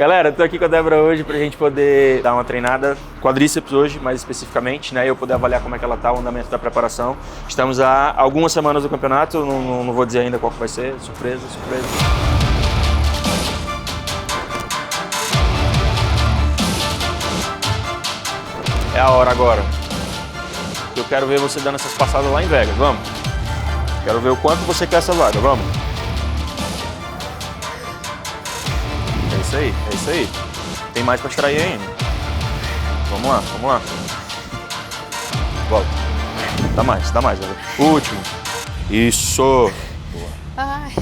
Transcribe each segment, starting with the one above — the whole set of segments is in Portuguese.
Galera, tô aqui com a Débora hoje pra gente poder dar uma treinada quadríceps hoje, mais especificamente, né? E eu poder avaliar como é que ela tá, o andamento da preparação. Estamos há algumas semanas do campeonato, não vou dizer ainda qual que vai ser, surpresa. É a hora agora. Eu quero ver você dando essas passadas lá em Vegas, vamos? Quero ver o quanto você quer essa vaga, vamos? É isso aí. Tem mais pra extrair ainda. Vamos lá. Volta. Dá mais. Né? Último. Isso. Boa. Ai.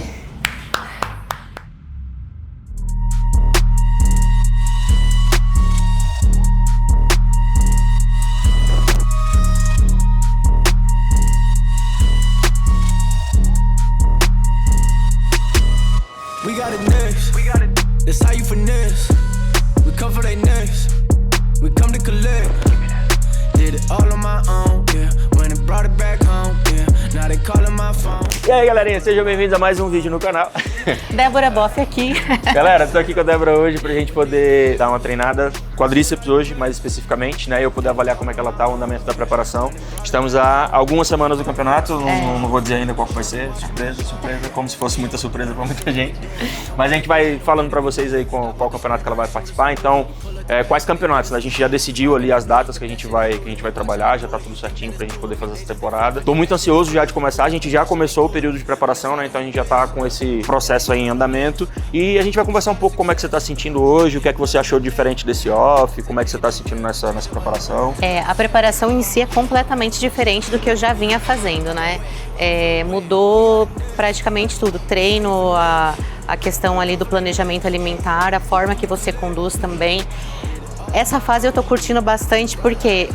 We got it next. That's how you finesse. We come for they next. We come to collect. Did it all on my own, yeah. When it brought it back home, yeah. Now they calling my phone. E aí, galerinha, sejam bem-vindos a mais um vídeo no canal. Débora Boff aqui. Galera, tô aqui com a Débora hoje pra gente poder dar uma treinada quadríceps hoje, mais especificamente, né? E eu poder avaliar como é que ela tá, o andamento da preparação. Estamos há algumas semanas do campeonato, não vou dizer ainda qual que vai ser, surpresa, como se fosse muita surpresa pra muita gente. Mas a gente vai falando pra vocês aí qual campeonato que ela vai participar. Então, quais campeonatos, né? A gente já decidiu ali as datas que a gente vai trabalhar, já tá tudo certinho pra gente poder fazer essa temporada. Tô muito ansioso já de começar, a gente já começou o período de preparação, né? Então a gente já tá com esse processo aí em andamento e a gente vai conversar um pouco como é que você tá sentindo hoje, o que é que você achou diferente desse off, como é que você tá sentindo nessa preparação. A preparação em si é completamente diferente do que eu já vinha fazendo, né? Mudou praticamente tudo, treino, a questão ali do planejamento alimentar, a forma que você conduz também. Essa fase eu tô curtindo bastante porque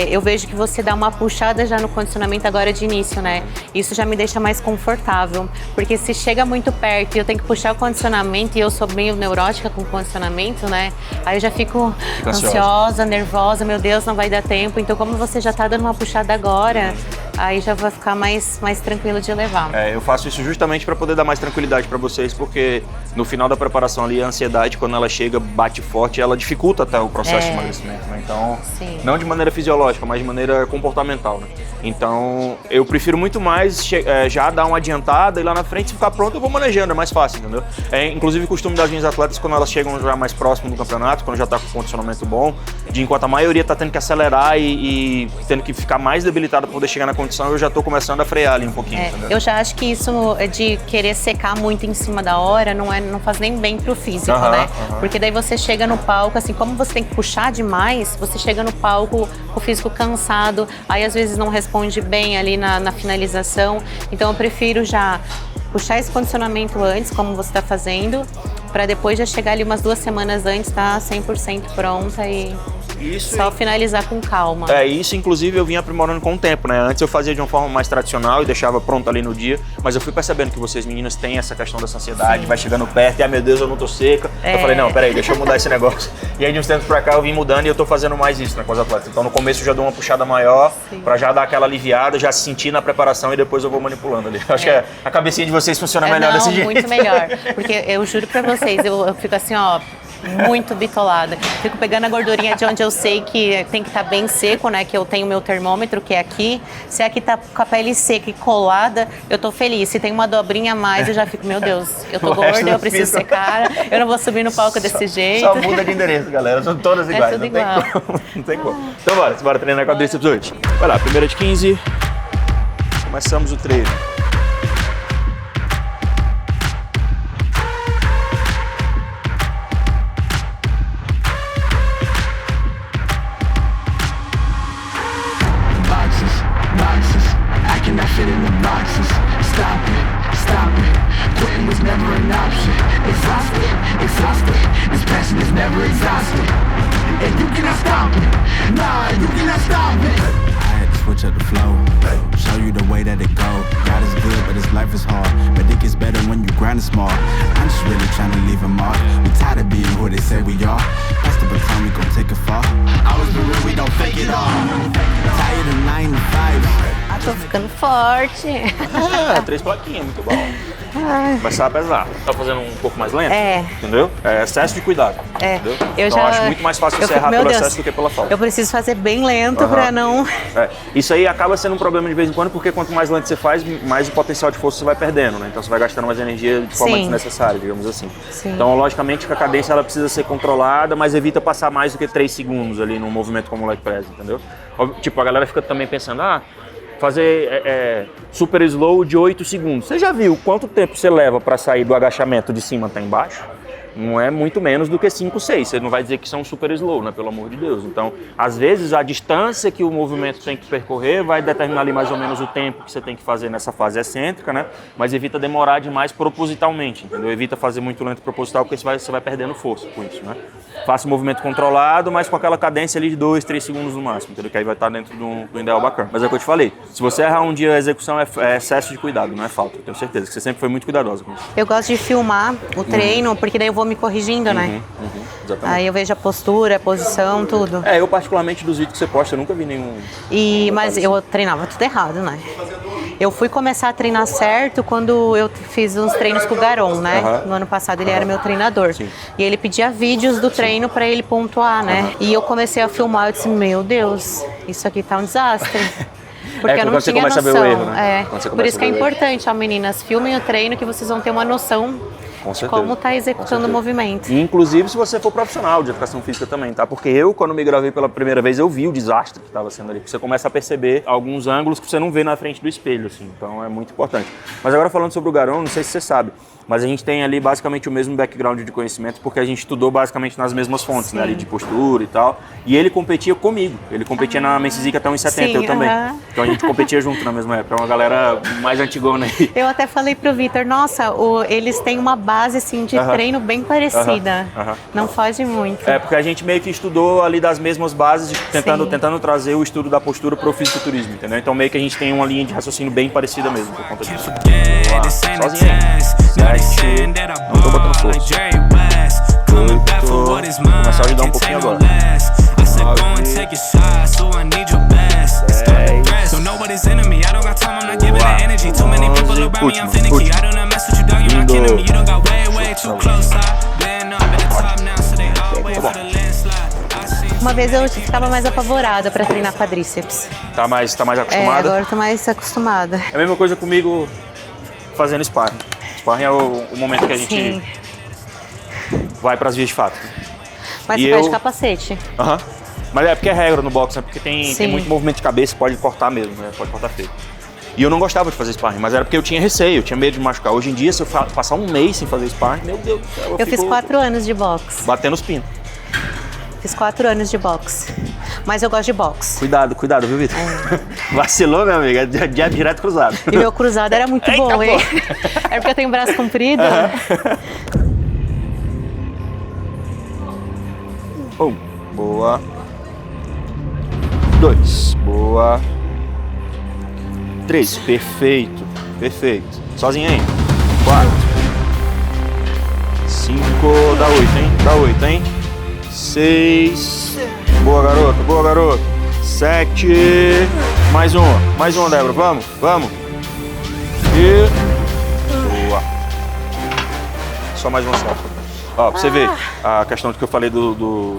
eu vejo que você dá uma puxada já no condicionamento agora de início, né? Isso já me deixa mais confortável, porque se chega muito perto e eu tenho que puxar o condicionamento e eu sou meio neurótica com condicionamento, né? Aí eu já fico ansiosa, nervosa, meu Deus, não vai dar tempo. Então como você já tá dando uma puxada agora, aí já vai ficar mais tranquilo de levar. Eu faço isso justamente para poder dar mais tranquilidade para vocês, porque no final da preparação ali, a ansiedade, quando ela chega, bate forte, ela dificulta até o processo de emagrecimento, né? Então, sim, não de maneira fisiológica, mas de maneira comportamental, né? Então, eu prefiro muito mais já dar uma adiantada e lá na frente, se ficar pronto, eu vou manejando, é mais fácil, entendeu? Inclusive, o costume das minhas atletas, quando elas chegam já mais próximo do campeonato, quando já tá com condicionamento bom, enquanto a maioria tá tendo que acelerar e tendo que ficar mais debilitada para poder chegar na condição, eu já tô começando a frear ali um pouquinho, entendeu? Eu já acho que isso de querer secar muito em cima da hora não faz nem bem pro físico, né? Porque daí você chega no palco, assim, como você tem que puxar demais, você chega no palco com o físico cansado, aí às vezes não responde bem ali na finalização. Então eu prefiro já puxar esse condicionamento antes, como você está fazendo, para depois já chegar ali umas 2 semanas antes, tá 100% pronta e só finalizar com calma. Isso inclusive eu vim aprimorando com o tempo, né? Antes eu fazia de uma forma mais tradicional e deixava pronto ali no dia, mas eu fui percebendo que vocês meninas têm essa questão dessa ansiedade, vai chegando perto e, meu Deus, eu não tô seca. Eu falei, não, peraí, deixa eu mudar esse negócio. E aí de uns tempos pra cá eu vim mudando e eu tô fazendo mais isso, né, com os atletas. Então no começo eu já dou uma puxada maior, pra já dar aquela aliviada, já se sentir na preparação e depois eu vou manipulando ali. Acho que a cabecinha de vocês funciona melhor desse jeito. Muito melhor, porque eu juro pra vocês, eu fico assim, ó, muito bitolada. Fico pegando a gordurinha de onde eu sei que tem que estar bem seco, né? Que eu tenho meu termômetro, que é aqui. Se aqui tá com a pele seca e colada, eu tô feliz. Se tem uma dobrinha a mais, eu já fico, meu Deus, eu tô gorda, eu preciso secar, eu não vou subir no palco desse jeito. Só muda de endereço, galera. São todas iguais. Tudo igual. Não tem como. Então bora treinar quadríceps hoje. Vai lá, primeira de 15. Começamos o treino. Fit in the boxes, stop it, quitting was never an option, exhausted, this passion is never exhausted, and you cannot stop it, nah, you cannot stop it. I had to switch up the flow, show you the way that it go, God is good, but his life is hard, but it gets better when you grind it smart, I'm just really trying to leave a mark, we tired of being who they say we are, that's the baton, we gon' take it far, I was the real, we don't fake it all, tired of 9 to 5, Tô ficando forte. 3 plaquinhas, muito bom. Começar a pesar. Tá fazendo um pouco mais lento? Entendeu? É excesso de cuidado. Entendeu? Então acho muito mais fácil você errar pelo excesso do que pela falta. Eu preciso fazer bem lento pra não... Isso aí acaba sendo um problema de vez em quando, porque quanto mais lento você faz, mais o potencial de força você vai perdendo, né? Então você vai gastando mais energia de forma desnecessária, digamos assim. Então, logicamente, que a cadência ela precisa ser controlada, mas evita passar mais do que 3 segundos ali num movimento como o leg press, entendeu? Tipo, a galera fica também pensando, fazer super slow de 8 segundos. Você já viu quanto tempo você leva para sair do agachamento de cima até embaixo? Não é muito menos do que 5, 6. Você não vai dizer que são super slow, né? Pelo amor de Deus. Então, às vezes, a distância que o movimento tem que percorrer vai determinar ali mais ou menos o tempo que você tem que fazer nessa fase excêntrica, né? Mas evita demorar demais propositalmente, entendeu? Evita fazer muito lento proposital, porque você vai perdendo força com isso, né? Faça o movimento controlado, mas com aquela cadência ali de 2, 3 segundos no máximo, entendeu? Que aí vai estar dentro do ideal bacana. Mas é o que eu te falei. Se você errar um dia, a execução é excesso de cuidado, não é falta. Eu tenho certeza que você sempre foi muito cuidadosa com isso. Eu gosto de filmar o treino, porque daí eu vou me corrigindo, né? Exatamente. Aí eu vejo a postura, a posição, tudo. Eu particularmente dos vídeos que você posta, eu nunca vi nenhum... Mas eu treinava tudo errado, né? Eu fui começar a treinar certo quando eu fiz uns treinos com o Garon, né? No ano passado ele era meu treinador. Sim. E ele pedia vídeos do treino pra ele pontuar, né? E eu comecei a filmar, eu disse, meu Deus, isso aqui tá um desastre. Porque eu não tinha noção. A ver o erro, né? Por isso que é importante, ó, meninas, filmem o treino que vocês vão ter uma noção de como tá executando o movimento. E, inclusive, se você for profissional de educação física também, tá? Porque eu, quando me gravei pela primeira vez, eu vi o desastre que estava sendo ali. Você começa a perceber alguns ângulos que você não vê na frente do espelho, assim. Então, é muito importante. Mas agora, falando sobre o Garon, não sei se você sabe, mas a gente tem ali basicamente o mesmo background de conhecimento, porque a gente estudou basicamente nas mesmas fontes, né? Ali de postura e tal. E ele competia comigo. Ele competia na Men's Physique até 1,70, eu também. Então a gente competia junto na mesma época. É uma galera mais antigona aí. Eu até falei pro Vitor, nossa, eles têm uma base assim de treino bem parecida. Não foge muito. Porque a gente meio que estudou ali das mesmas bases, tentando trazer o estudo da postura pro fisiculturismo, entendeu? Então meio que a gente tem uma linha de raciocínio bem parecida mesmo por conta disso. Sozinho aí. Não tô botando força. Vou começar a ajudar um pouquinho agora. 10. Último. Uma vez eu ficava mais apavorada pra treinar quadríceps. Tá mais acostumada? Agora eu tô mais acostumada. É a mesma coisa comigo fazendo sparring. Sparring é o momento que a gente vai pras vias de fato. Mas você faz de capacete. Mas é porque é regra no boxe, né? Porque tem muito movimento de cabeça, pode cortar mesmo, né? Pode cortar feio. E eu não gostava de fazer sparring, mas era porque eu tinha receio, eu tinha medo de machucar. Hoje em dia, se eu passar um mês sem fazer sparring, meu Deus do céu, eu fiz 4 anos de boxe. Batendo os pinos. Fiz 4 anos de boxe. Mas eu gosto de boxe. Cuidado, viu, Vitor? Vacilou, meu amigo, é direto cruzado. E meu cruzado era muito bom, hein? É porque eu tenho braço comprido. 1, boa. 2, boa. 3, perfeito. Sozinho aí. 4. 5, dá 8, hein? 6. Boa, garoto. 7. Mais uma, Débora. Vamos. E... boa. Só mais uma só. Ó, pra você ver a questão que eu falei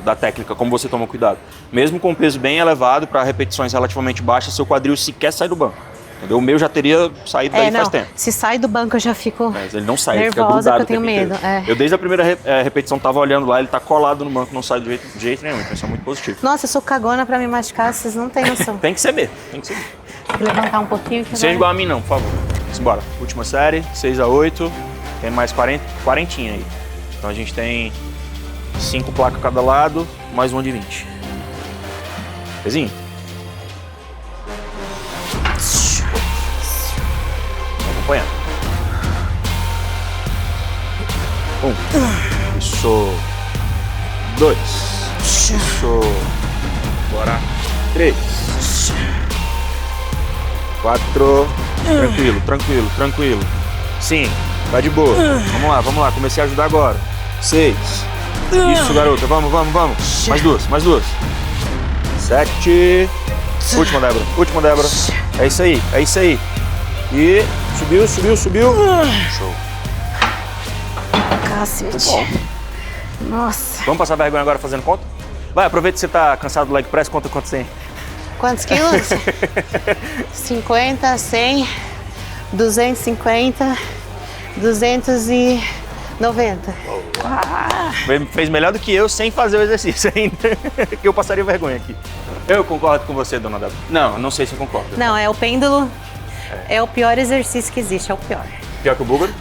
da técnica, como você toma cuidado. Mesmo com um peso bem elevado, para repetições relativamente baixas, seu quadril sequer sai do banco. Entendeu? O meu já teria saído daí faz tempo. Se sai do banco eu já fico Mas ele não sai, nervosa, ele fica grudado, porque eu tenho medo. Eu desde a primeira repetição tava olhando lá, ele tá colado no banco, não sai de jeito nenhum, então isso é muito positivo. Nossa, eu sou cagona pra me machucar, vocês não têm noção. Tem que ser mesmo. Tem que levantar um pouquinho. Não seja igual a mim não, por favor. Simbora. Última série, 6 a 8, tem mais 40 aí. Então a gente tem 5 placas cada lado, mais uma de 20. Pezinho? Acompanhando. 1. Isso. 2. Isso. Bora. 3. 4. Tranquilo. 5. Vai de boa. Vamos lá. Comecei a ajudar agora. 6. Isso, garota. Vamos. Mais duas. 7. Última, Débora. É isso aí, é isso aí. E subiu, subiu, subiu. Show. Cacete. Nossa. Vamos passar vergonha agora fazendo conta? Vai, aproveita que você tá cansado do leg press, conta quanto tem. Quantos quilos? 50, 100, 250, 290. Fez melhor do que eu sem fazer o exercício ainda, que eu passaria vergonha aqui. Eu concordo com você, dona Débora. Não sei se eu concordo. Não, é o pêndulo, é o pior exercício que existe, é o pior. Pior que o búlgaro?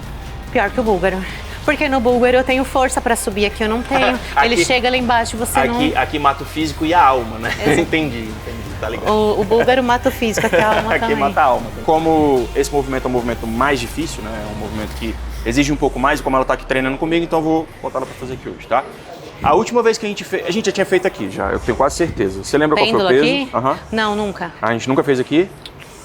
Pior que o búlgaro. Porque no búlgaro eu tenho força pra subir, aqui eu não tenho. Ele chega lá embaixo e você não... Aqui mata o físico e a alma, né? Entendi, tá ligado. O búlgaro mata o físico, aqui a alma Aqui também. mata a alma. Como esse movimento é um movimento mais difícil, né? É um movimento que exige um pouco mais, e como ela tá aqui treinando comigo, então eu vou botar ela pra fazer aqui hoje, tá? A última vez que a gente fez, a gente já tinha feito aqui, já, eu tenho quase certeza. Você lembra Pêndulo qual foi o peso? aqui? Não, nunca. A gente nunca fez aqui?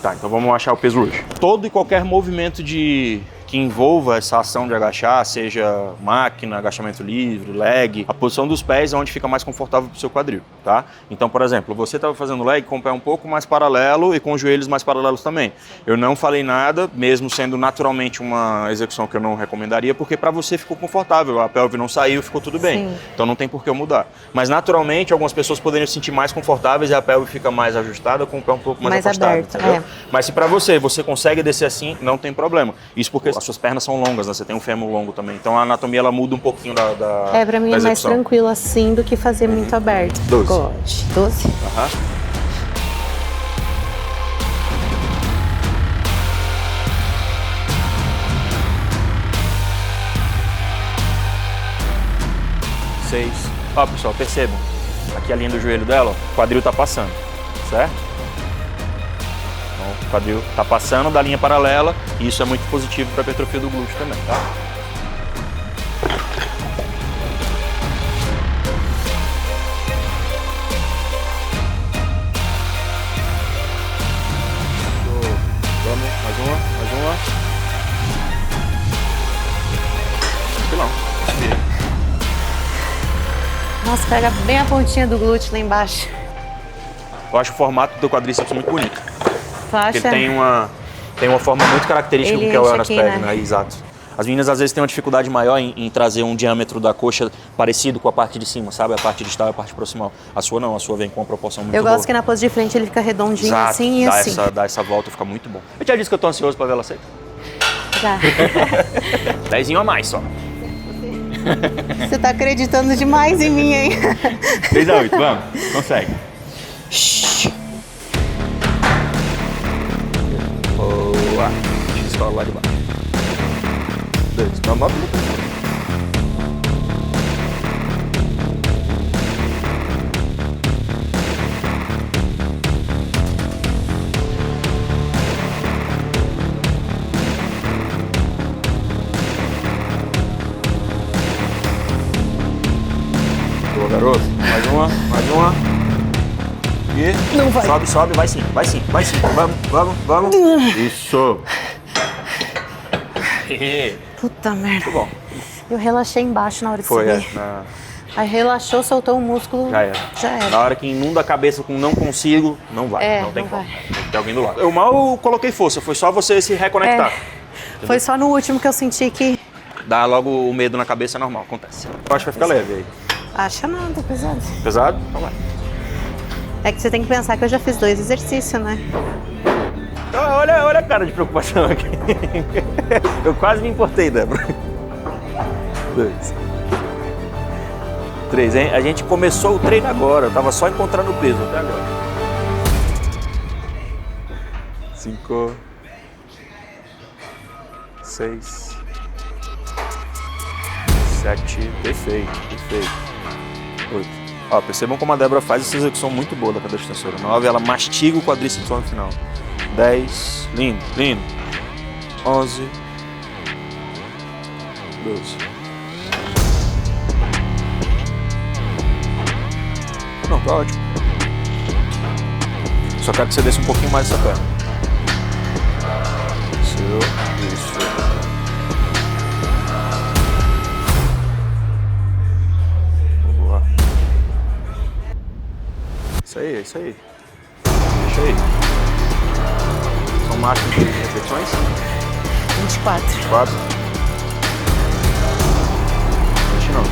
Tá, então vamos achar o peso hoje. Todo e qualquer movimento que envolva essa ação de agachar, seja máquina, agachamento livre, leg, a posição dos pés é onde fica mais confortável pro seu quadril, tá? Então, por exemplo, você estava fazendo leg com o pé um pouco mais paralelo e com os joelhos mais paralelos também. Eu não falei nada, mesmo sendo naturalmente uma execução que eu não recomendaria, porque para você ficou confortável, a pelve não saiu, ficou tudo bem. Sim. Então não tem por que eu mudar. Mas naturalmente, algumas pessoas poderiam se sentir mais confortáveis e a pelve fica mais ajustada com o pé um pouco mais afastado, aberto, entendeu? Mas se para você consegue descer assim, não tem problema. Isso porque as suas pernas são longas, né? Você tem um fêmur longo também. Então a anatomia ela muda um pouquinho da Pra mim da é mais execução. tranquilo assim do que fazer muito aberto. 12. Gosto. 12? Aham. Seis. Ó, pessoal, percebam. Aqui a linha do joelho dela, ó, o quadril tá passando, certo? Então, o quadril tá passando da linha paralela e isso é muito positivo para a hipertrofia do glúteo também, tá? Vamos, mais uma. Tranquilão. Nossa, pega bem a pontinha do glúteo lá embaixo. Eu acho o formato do quadríceps muito bonito. Tu acha? Porque tem uma forma muito característica Ele do que é o enche Eras aqui, pede, né? né? Exato. As meninas às vezes têm uma dificuldade maior em trazer um diâmetro da coxa parecido com a parte de cima, sabe? A parte distal e a parte proximal. A sua não, a sua vem com uma proporção muito Eu boa. gosto que na pose de frente ele fica redondinho. Exato, Assim e dá assim. Dá essa volta, fica muito bom. Eu já disse que eu tô ansioso pra ver ela seca. Já. 10 a mais só. Você tá acreditando demais em mim, hein? 3 a 8, vamos. Consegue. Boa. Escola lá de baixo. 2, vamos. Boa, garoto. Mais uma. E Não vai. sobe, vai sim. Vamos. Isso. Puta merda. Muito bom. Eu relaxei embaixo na hora de Foi, subir. Aí relaxou, soltou o músculo. Já era. Na hora que inunda a cabeça com não consigo, não vai. Não tem não como. vai. Tem que ter alguém do lado. Eu mal coloquei força, foi só você se reconectar. Foi só no último que eu senti que... Dá logo o medo na cabeça, é normal, acontece. Eu acho que vai ficar leve aí. Acha nada, pesado. Pesado? Então vai. É que você tem que pensar que eu já fiz 2 exercícios, né? Olha a cara de preocupação aqui. Eu quase me importei, Débora. 2. 3, hein? A gente começou o treino agora, eu tava só encontrando o peso até agora. 5. 6. 7. Perfeito. 8. Ó, percebam como a Débora faz essa execução muito boa da cadeira extensora. 9, ela mastiga o quadríceps no final. 10, lindo. 11, 12. Não, tá ótimo. Só quero que você desça um pouquinho mais essa perna. Isso. Boa. Isso aí. Deixa aí. no máximo de repetições? 24. 4. Deixa não.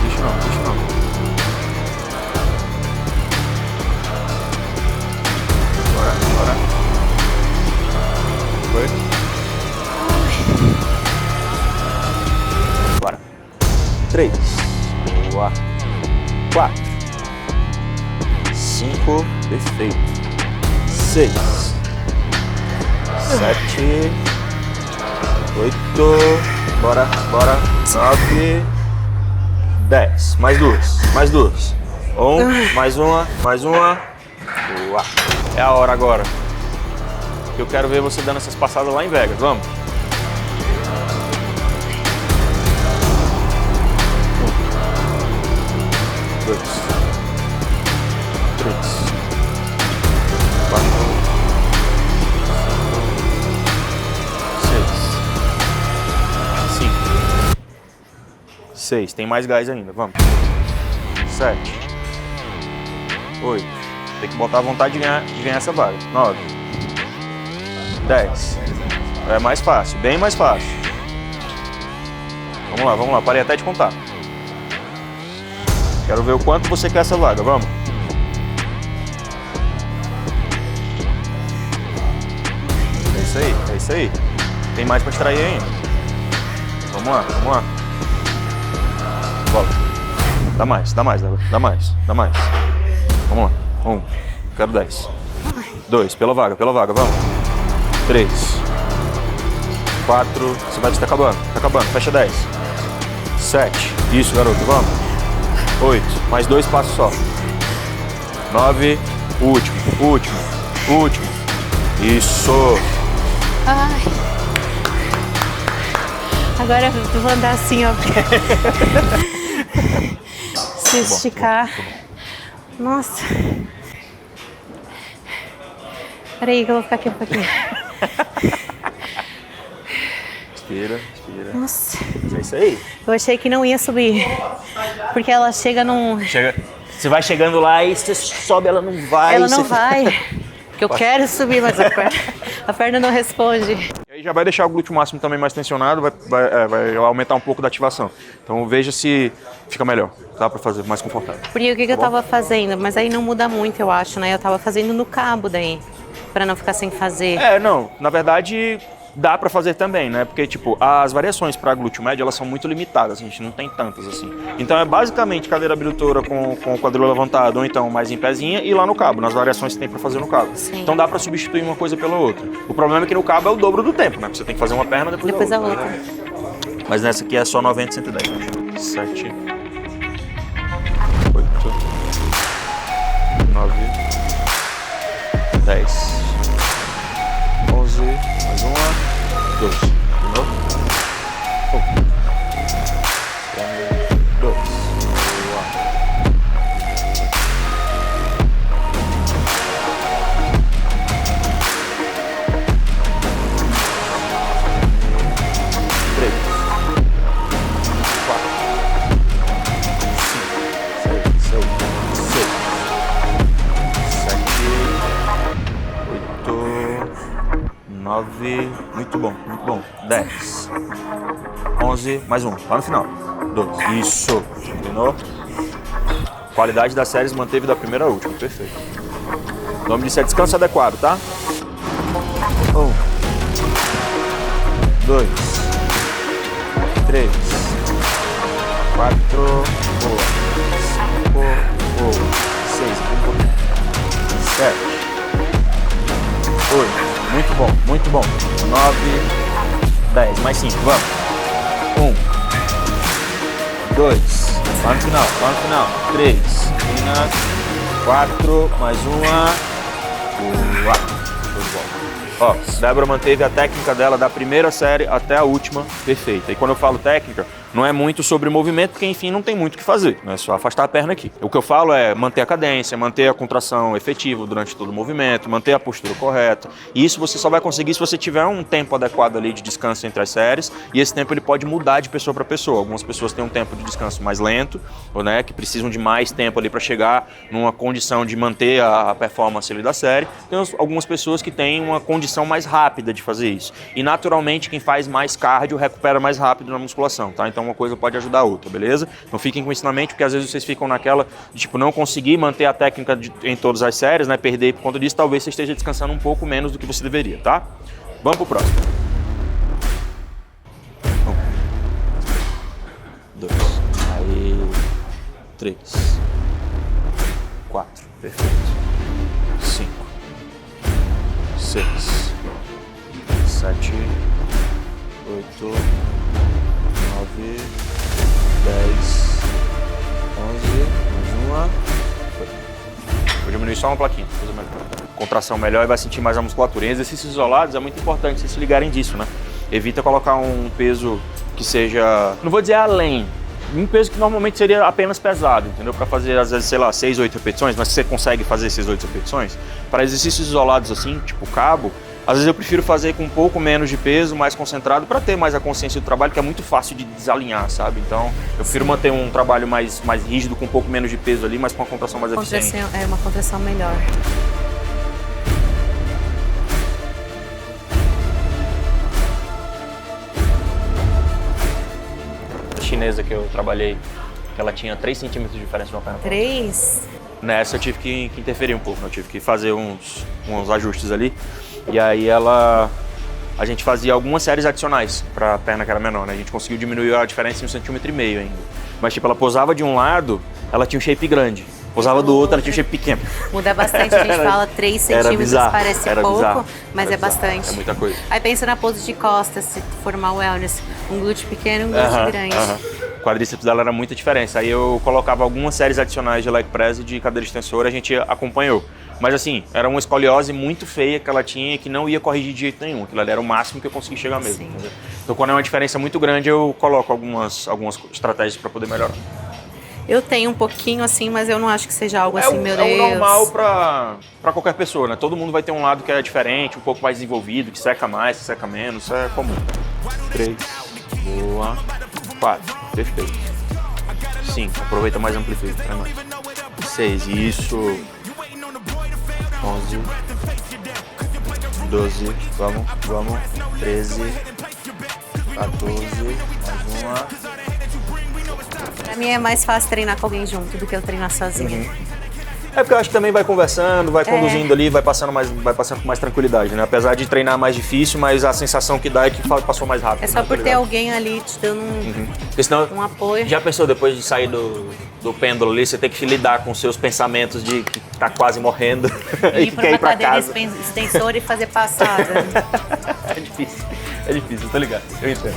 Bora. Foi? Bora. 3. Boa. 4. 5. Perfeito. 6. 7. 8. Bora. 9. 10. Mais duas. 1. Mais uma. Boa. É a hora agora. Eu quero ver você dando essas passadas lá em Vegas. Vamos. 1, 2, 3, 4, 5, 6. Tem mais gás ainda. Vamos. 7, 8. Tem que botar a vontade de ganhar essa vaga. 9, 10. É mais fácil, bem mais fácil. Vamos lá. Parei até de contar. Quero ver o quanto você quer essa vaga. Vamos. É isso aí. Tem mais pra extrair ainda. Vamos lá. Bola. Dá mais. Vamos lá. 1. Quero 10. 2. Pela vaga. Vamos. 3. 4. Você vai estar acabando. Fecha 10. 7. Isso, garoto. Vamos. 8. Mais 2 passos só. 9. Último. Isso. Ai. Agora eu vou andar assim, ó. Se esticar. Nossa. Peraí que eu vou ficar aqui um pouquinho. Respira. Nossa. É isso aí. Eu achei que não ia subir. Porque ela chega num... Você vai chegando lá e você sobe, ela não vai. Ela não vai. Porque eu quero subir, mas a perna não responde. E aí já vai deixar o glúteo máximo também mais tensionado, vai aumentar um pouco da ativação. Então veja se fica melhor, tá? Pra fazer mais confortável. Porque o que eu tava fazendo? Mas aí não muda muito, eu acho, né? Eu tava fazendo no cabo daí, pra não ficar sem fazer. Não, na verdade dá pra fazer também, né? Porque, tipo, as variações pra glúteo médio, elas são muito limitadas, a gente não tem tantas assim. Então é basicamente cadeira abdutora com o quadril levantado, ou então mais em pezinha, e lá no cabo, nas variações que tem pra fazer no cabo. Sim. Então dá pra substituir uma coisa pela outra. O problema é que no cabo é o dobro do tempo, né? Você tem que fazer uma perna, depois a outra. Mas nessa aqui é só 90 e 110, né? 7, 8, 9, 10, 11, mais uma, 12. De novo. 2. Muito bom. 10, 11, mais um, lá no final. 12. Isso. Terminou. Qualidade das séries manteve da primeira à última. Perfeito. O nome disso é descanso adequado, tá? 1, 2, 3, 4, boa. 5, boa. 6, 7, 8. Muito bom. 9, 10, mais 5, vamos. 1, 2, lá no final. 3, 4, mais uma. Boa. Ó, Débora manteve a técnica dela da primeira série até a última, perfeita. E quando eu falo técnica, não é muito sobre movimento, porque enfim não tem muito o que fazer, é só afastar a perna aqui. O que eu falo é manter a cadência, manter a contração efetiva durante todo o movimento, manter a postura correta, e isso você só vai conseguir se você tiver um tempo adequado ali de descanso entre as séries, e esse tempo ele pode mudar de pessoa para pessoa. Algumas pessoas têm um tempo de descanso mais lento, né, que precisam de mais tempo ali para chegar numa condição de manter a performance ali da série. Tem algumas pessoas que têm uma condição mais rápida de fazer isso. E naturalmente quem faz mais cardio recupera mais rápido na musculação, tá? Então uma coisa pode ajudar a outra, beleza? Então fiquem com isso na mente, porque às vezes vocês ficam naquela de tipo não conseguir manter a técnica em todas as séries, né? Perder por conta disso, talvez você esteja descansando um pouco menos do que você deveria, tá? Vamos pro próximo. 1, 2, aí 3, 4, perfeito. 5, 6, 7, 8, 9, 10, 11, mais uma. Vou diminuir só uma plaquinha, coisa melhor. Contração melhor e vai sentir mais a musculatura. Em exercícios isolados é muito importante vocês se ligarem disso, né? Evita colocar um peso que seja, não vou dizer além, um peso que normalmente seria apenas pesado, entendeu? Para fazer, às vezes, sei lá, 6, 8 repetições, mas se você consegue fazer 6, 8 repetições, para exercícios isolados assim, tipo cabo, às vezes eu prefiro fazer com um pouco menos de peso, mais concentrado, para ter mais a consciência do trabalho, que é muito fácil de desalinhar, sabe? Então, eu prefiro manter um trabalho mais rígido, com um pouco menos de peso ali, mas com uma contração mais eficiente. É uma contração melhor. A chinesa que eu trabalhei, ela tinha 3 centímetros de diferença de uma perna. 3? Nessa eu tive que interferir um pouco, né? Eu tive que fazer uns ajustes ali. E aí a gente fazia algumas séries adicionais para a perna que era menor, né? A gente conseguiu diminuir a diferença em 1,5 cm ainda. Mas tipo, ela posava de um lado, ela tinha um shape grande. Posava do outro, ela tinha um shape pequeno. Muda bastante, a gente fala 3 centímetros, bizarro, parece era pouco, bizarro, mas é bastante. É muita coisa. Aí pensa na pose de costas, se formar wellness, um glúteo pequeno e um glúteo grande. O quadríceps dela era muita diferença. Aí eu colocava algumas séries adicionais de leg press e de cadeira extensora, a gente acompanhou. Mas assim, era uma escoliose muito feia que ela tinha, que não ia corrigir de jeito nenhum. Aquilo ali era o máximo que eu consegui chegar mesmo. Então quando é uma diferença muito grande, eu coloco algumas estratégias para poder melhorar. Eu tenho um pouquinho assim, mas eu não acho que seja algo assim, meu Deus. É o normal para qualquer pessoa, né? Todo mundo vai ter um lado que é diferente, um pouco mais desenvolvido, que seca mais, que seca menos, isso é comum. 3, boa, 4, perfeito. 5, aproveita mais a amplitude, né, mais. 6, isso. 11, 12, vamos. 13, 14, mais uma. Pra mim é mais fácil treinar com alguém junto do que eu treinar sozinha. É porque eu acho que também vai conversando, vai conduzindo ali, vai passando com mais tranquilidade, né? Apesar de treinar mais difícil, mas a sensação que dá é que passou mais rápido. É só por ter alguém ali te dando um apoio. Já pensou, depois de sair do pêndulo ali, você tem que lidar com seus pensamentos de que tá quase morrendo e que quer ir pra casa. Ir pra cadeira extensora e fazer passada. É difícil, tô ligado. Eu entendo.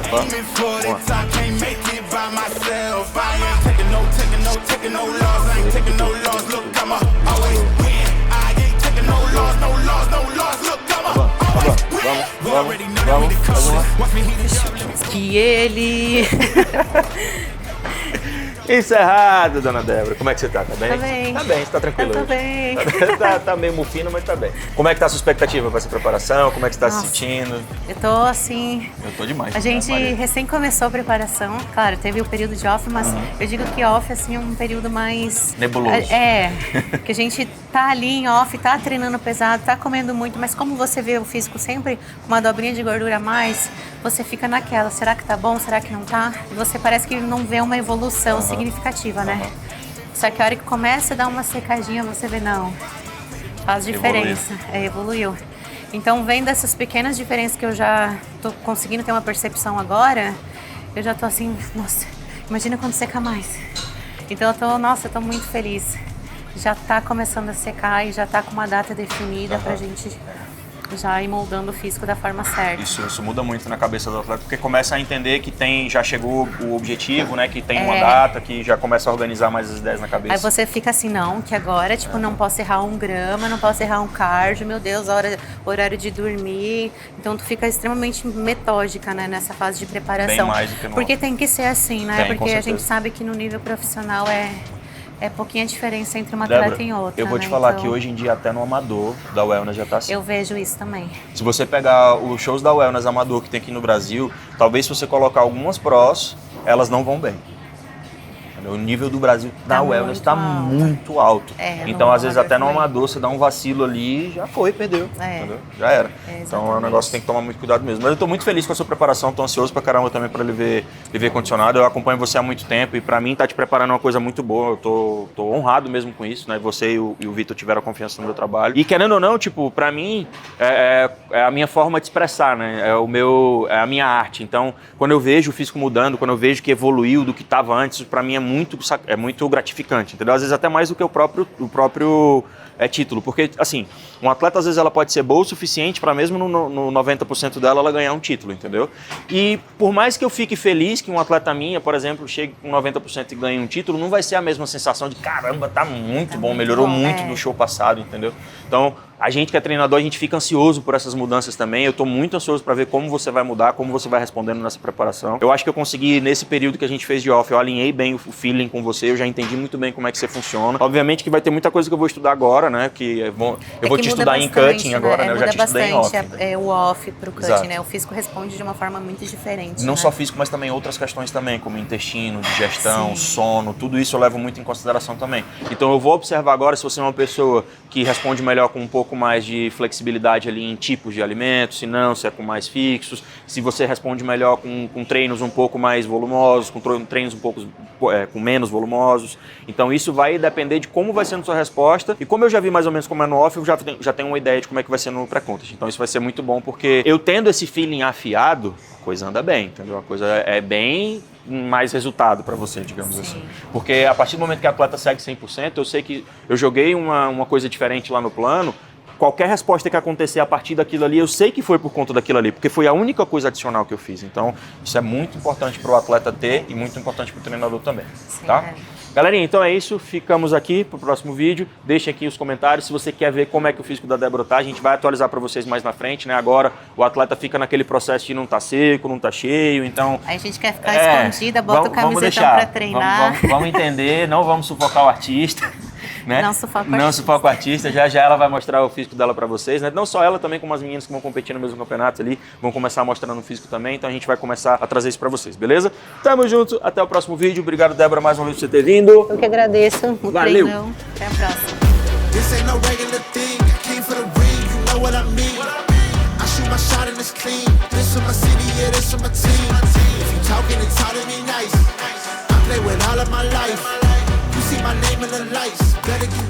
Vamos lá. Vamos. Que ele... Encerrado, dona Débora. Como é que você tá? Tá bem? Tá bem. Tá bem, você tá tranquilo? Eu tô bem. Tá meio mufino, mas tá bem. Como é que tá a sua expectativa para essa preparação? Como é que você tá se sentindo? Eu tô assim... Eu tô demais. A gente recém começou a preparação. Claro, teve o período de off, mas eu digo que off assim, é um período mais... nebuloso. Que a gente tá ali em off, tá treinando pesado, tá comendo muito, mas como você vê o físico sempre com uma dobrinha de gordura a mais, você fica naquela, será que tá bom, será que não tá? E você parece que não vê uma evolução significativa, né? Só que a hora que começa a dar uma secadinha, você vê, não, faz diferença, evoluiu. Então, vendo essas pequenas diferenças que eu já tô conseguindo ter uma percepção agora, eu já tô assim, nossa, imagina quando seca mais. Então, eu tô muito feliz. Já tá começando a secar e já tá com uma data definida pra gente já ir moldando o físico da forma certa. Isso muda muito na cabeça do atleta, porque começa a entender que já chegou o objetivo, né? Que tem uma data, que já começa a organizar mais as ideias na cabeça. Aí você fica assim, não, que agora, tipo, não posso errar 1 grama, não posso errar um cardio, meu Deus, horário de dormir. Então tu fica extremamente metódica, né, nessa fase de preparação. Bem mais do que no Porque tem que ser assim, né? Com Porque a gente certeza. sabe que no nível profissional é pouquinha diferença entre uma atleta e outra. Eu vou te né? falar então, que hoje em dia até no amador da Wellness já tá assim. eu vejo isso também. Se você pegar os shows da Wellness amador que tem aqui no Brasil, talvez se você colocar algumas prós, elas não vão bem. O nível do Brasil na Wellness está muito alto. Então, às vezes, até no amador, você dá um vacilo ali, já foi, perdeu. Entendeu? Já era. Então, é um negócio que tem que tomar muito cuidado mesmo. Mas eu estou muito feliz com a sua preparação, estou ansioso pra caramba também para lhe ver condicionado. Eu acompanho você há muito tempo e para mim tá te preparando uma coisa muito boa. Eu tô honrado mesmo com isso, né? Você e o Vitor tiveram confiança no meu trabalho. E querendo ou não, tipo, para mim, é a minha forma de expressar, né? É a minha arte. Então, quando eu vejo o físico mudando, quando eu vejo que evoluiu do que estava antes, para mim é muito gratificante, entendeu? Às vezes até mais do que o próprio título, porque assim, um atleta às vezes ela pode ser boa o suficiente para mesmo no 90% dela ela ganhar um título, entendeu? E por mais que eu fique feliz que um atleta minha, por exemplo, chegue com 90% e ganhe um título, não vai ser a mesma sensação de caramba, tá muito bom, melhorou muito do show passado, entendeu? Então, a gente que é treinador, a gente fica ansioso por essas mudanças também. Eu tô muito ansioso para ver como você vai mudar, como você vai respondendo nessa preparação. Eu acho que eu consegui, nesse período que a gente fez de off, eu alinhei bem o feeling com você, eu já entendi muito bem como é que você funciona. Obviamente que vai ter muita coisa que eu vou estudar agora, né? Que eu vou te estudar em cutting agora, né? Eu já te estudei em off. O off pro cutting, Exato. né? O físico responde de uma forma muito diferente. Não né? só físico, mas também outras questões também, como intestino, digestão, sono, tudo isso eu levo muito em consideração também. Então eu vou observar agora se você é uma pessoa que responde melhor com um pouco mais de flexibilidade ali em tipos de alimentos, se não, se é com mais fixos, se você responde melhor com treinos um pouco mais volumosos, com treinos um pouco com menos volumosos. Então isso vai depender de como vai ser a sua resposta, e como eu já vi mais ou menos como é no off, eu já tenho uma ideia de como é que vai ser no pré-contest. Então isso vai ser muito bom, porque eu tendo esse feeling afiado, a coisa anda bem, entendeu? A coisa é bem mais resultado para você, digamos assim. Porque a partir do momento que a atleta segue 100%, eu sei que eu joguei uma coisa diferente lá no plano, qualquer resposta que acontecer a partir daquilo ali, eu sei que foi por conta daquilo ali, porque foi a única coisa adicional que eu fiz. Então, isso é muito importante para o atleta ter e muito importante para o treinador também, tá? Galerinha, então é isso. Ficamos aqui para o próximo vídeo. Deixem aqui os comentários. Se você quer ver como é que o físico da Débora tá, a gente vai atualizar para vocês mais na frente, né? Agora o atleta fica naquele processo de não tá seco, não tá cheio, então... Aí a gente quer ficar escondida, bota o camisetão para treinar. Vamos entender, não vamos sufocar o artista. Né? Não sufoca o artista. Já ela vai mostrar o físico dela para vocês, né? Não só ela, também como as meninas que vão competir no mesmo campeonato ali, vão começar mostrando o físico também, então a gente vai começar a trazer isso para vocês, beleza? Tamo junto, até o próximo vídeo. Obrigado, Débora, mais uma vez por você ter vindo. Eu que agradeço. Valeu. Treinão. Até a próxima. This ain't no regular thing. I came for the ring, you know what I mean. I shoot my shot and it's clean. This for my city, yeah, this for my team. If you talking, it's all to me nice. I play with all of my life. You see my name in the lights. Better get